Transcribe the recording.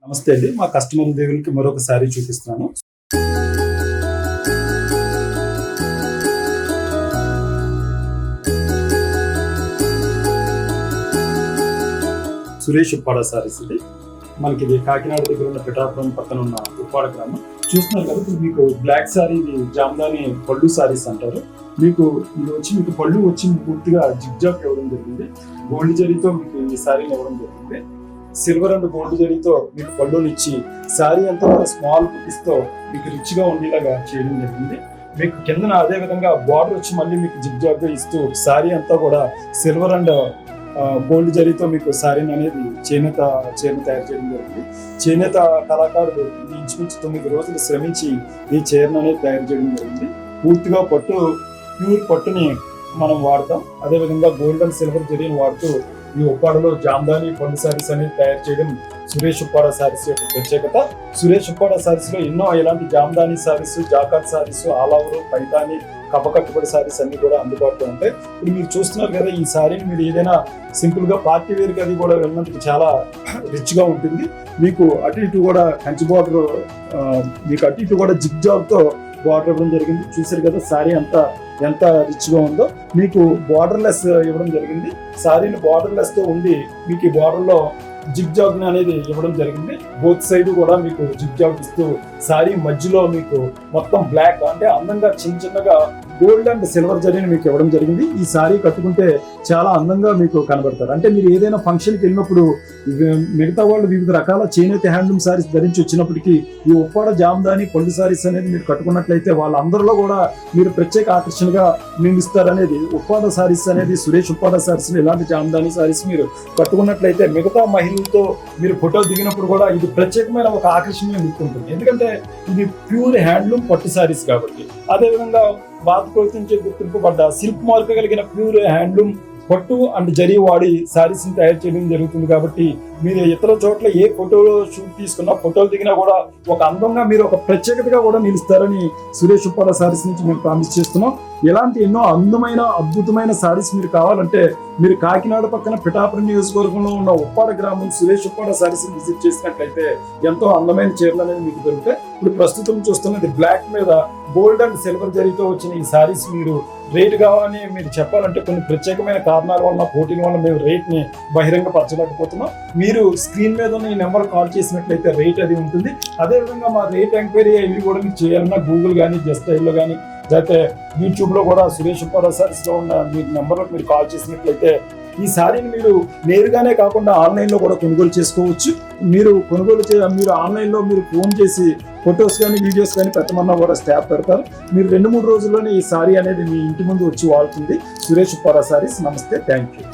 నమస్తే అండి. మా కస్టమర్ దేవునికి మరొక శారీ చూపిస్తున్నాను. సురేష్ ఉప్పాడ శారీస్ ఇది. మనకి ఇది కాకినాడ దగ్గర ఉన్న పిఠాపురం పక్కన ఉన్న ఉప్పాడ గ్రామం. చూస్తున్నారు కదా, ఇప్పుడు మీకు బ్లాక్ శారీ, ఇది జామ్దాని పళ్ళు శారీస్ అంటారు. మీకు ఇది వచ్చి మీకు పళ్ళు వచ్చి పూర్తిగా జిగ్జాగ్ ఇవ్వడం జరిగింది. గోల్డ్ జరీతో మీకు ఈ శారీని ఇవ్వడం జరిగింది. సిల్వర్ అండ్ గోల్డ్ జరీతో మీకు పళ్ళుని ఇచ్చి శారీ అంతా కూడా స్మాల్ బుక్స్తో మీకు రిచ్ గా ఉండేలాగా చేయడం జరిగింది. మీకు కిందన అదే విధంగా బార్డర్ వచ్చి మళ్ళీ మీకు జిగ్జాగ్ గా ఇస్తూ శారీ అంతా కూడా సిల్వర్ అండ్ గోల్డ్ జరీతో మీకు శారీని అనేది చేనేత తయారు చేయడం జరిగింది. చేనేత కళాకారులు ఇది ఇంచుమించు 9 రోజులు శ్రమించి ఈ చీరను అనేది తయారు చేయడం జరిగింది. పూర్తిగా ప్యూర్ పట్టుని మనం వాడతాం. అదేవిధంగా గోల్డ్ అండ్ సిల్వర్ జరీని వాడుతూ ఈ ఉప్పాడలో జామ్దాని పళ్ళు శారీస్ అనేది తయారు చేయడం సురేష్ ఉప్పాడ శారీస్ యొక్క ప్రత్యేకత. సురేష్ ఉప్పాడ శారీస్ లో ఎన్నో ఇలాంటి జామ్దాని శారీస్, జాకాట్ శారీస్, ఆల్ ఓవర్ పైతాని, కట్టుబడి శారీస్ అన్ని కూడా అందుబాటులో ఉంటాయి. ఇప్పుడు మీరు చూస్తున్నారు కదా, ఈ శారీని మీరు ఏదైనా సింపుల్ గా పార్టీ వేర్ అది కూడా వెళ్ళినందుకు చాలా రిచ్ గా ఉంటుంది. మీకు అటు ఇటు కూడా కంచి బార్డర్, మీకు అటు ఇటు కూడా జిగ్జాగ్ తో బార్డర్ ఇవ్వడం జరిగింది. చూసారు కదా శారీ అంతా ఎంత రిచ్ గా ఉందో. మీకు బార్డర్లెస్ ఇవ్వడం జరిగింది. శారీని బార్డర్లెస్ తో ఉండి మీకు ఈ బార్డర్ లో జిగ్జాగ్ అనేది ఇవ్వడం జరిగింది. బోత్ సైడ్ కూడా మీకు జిగ్జాగ్ ఇస్తూ శారీ మధ్యలో మీకు మొత్తం బ్లాక్ అంటే అందంగా చిన్నగా గోల్డ్ అండ్ సిల్వర్ జరీని మీకు ఇవ్వడం జరిగింది. ఈ శారీ కట్టుకుంటే చాలా అందంగా మీకు కనబడతారు. అంటే మీరు ఏదైనా ఫంక్షన్కి వెళ్ళినప్పుడు మిగతా వాళ్ళు వివిధ రకాల చేనేత హ్యాండ్లూమ్ శారీస్ ధరించి వచ్చినప్పటికీ ఈ ఉప్పాడ జామ్దాని పళ్ళు శారీస్ అనేది మీరు కట్టుకున్నట్లయితే వాళ్ళందరిలో కూడా మీరు ప్రత్యేక ఆకర్షణగా నిలుస్తారనేది ఉప్పాడ శారీస్ అనేది. సురేష్ ఉప్పాడ శారీస్ ఇలాంటి జామ్దాని శారీస్ మీరు కట్టుకున్నట్లయితే మిగతా మహిళలతో మీరు ఫోటోలు దిగినప్పుడు కూడా ఇది ప్రత్యేకమైన ఒక ఆకర్షణీయ ఉంటుంది. ఎందుకంటే ఇది ప్యూర్ హ్యాండ్లూమ్ పట్టు శారీస్ కాబట్టి. అదేవిధంగా భారత ప్రభుత్వం గుర్తింపబడ్డ సిల్క్ మార్క్ కలిగిన ప్యూర్ హ్యాండ్లూమ్ పట్టు అండ్ జరీ వాడి శారీస్ ని తయారు చేయడం జరుగుతుంది. కాబట్టి మీరు ఇతర చోట్ల ఏ ఫోటోలో షూట్ తీసుకున్నా, ఫోటోలు దిగినా కూడా ఒక అందంగా మీరు ఒక ప్రత్యేకతగా కూడా నిలుస్తారని సురేష్ ఉప్పాడ శారీస్ నుంచి మేము ప్రామిస్ చేస్తున్నాం. ఇలాంటి ఎన్నో అందమైన అద్భుతమైన శారీస్ మీరు కావాలంటే మీరు కాకినాడ పక్కన పిఠాపురం నియోజకవర్గంలో ఉన్న ఉప్పాడ గ్రామం సురేష్ ఉప్పాడ శారీస్ విజిట్ చేసినట్లయితే ఎంతో అందమైన చీరలు అనేది మీకు దొరుకుతాయి. ఇప్పుడు ప్రస్తుతం చూస్తున్నది బ్లాక్ మీద గోల్డ్ అండ్ సిల్వర్ జరీతో వచ్చిన ఈ శారీస్ మీరు రేట్ కావాలని మీరు చెప్పాలంటే కొన్ని ప్రత్యేకమైన కారణాల వల్ల, పోటీల వల్ల మేము రేట్ ని బహిరంగపరచలేకపోతున్నాం. మీరు స్క్రీన్ మీద ఉన్న ఈ నెంబర్ కాల్ చేసినట్లయితే రేట్ అది ఉంటుంది. అదేవిధంగా మా రేట్ ఎంక్వైరీ అవి కూడా మీరు చేయాలన్నా గూగుల్ కానీ, జస్ట్ డైల్లో కానీ, లేకపోతే యూట్యూబ్ లో కూడా సురేష్ ఉప్పాడ శారీస్ లో ఉన్న మీ నెంబర్లకు మీరు కాల్ చేసినట్లయితే ఈ శారీని మీరు నేరుగానే కాకుండా ఆన్లైన్ లో కూడా కొనుగోలు చేసుకోవచ్చు. మీరు ఆన్లైన్ లో మీరు ఫోన్ చేసి ఫొటోస్ కానీ, వీడియోస్ కానీ పెట్టమన్నా కూడా స్టాఫ్ పెడతారు. మీరు 2-3 రోజుల్లోనే ఈ శారీ అనేది మీ ఇంటి ముందు వచ్చి వాడుతుంది. సురేష్ ఉప్పాడ శారీస్. నమస్తే, థ్యాంక్ యూ.